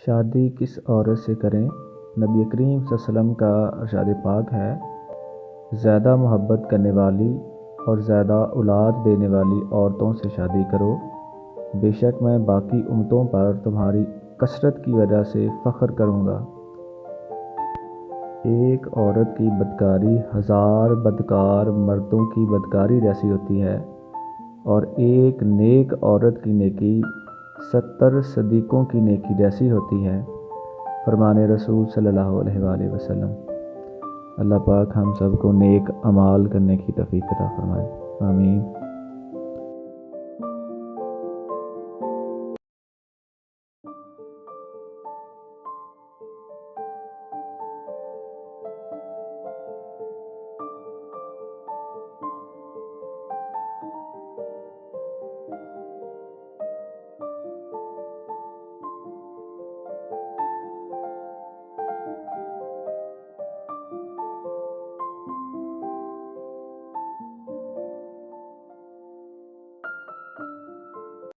شادی کس عورت سے کریں؟ نبی کریم صلی اللہ علیہ وسلم کا ارشاد پاک ہے، زیادہ محبت کرنے والی اور زیادہ اولاد دینے والی عورتوں سے شادی کرو، بے شک میں باقی امتوں پر تمہاری کثرت کی وجہ سے فخر کروں گا۔ ایک عورت کی بدکاری 1000 بدکار مردوں کی بدکاری جیسی ہوتی ہے، اور ایک نیک عورت کی نیکی 70 صدیقوں کی نیکی جیسی ہوتی ہے۔ فرمان رسول صلی اللہ علیہ وآلہ وسلم۔ اللہ پاک ہم سب کو نیک اعمال کرنے کی توفیق عطا فرمائے، آمین۔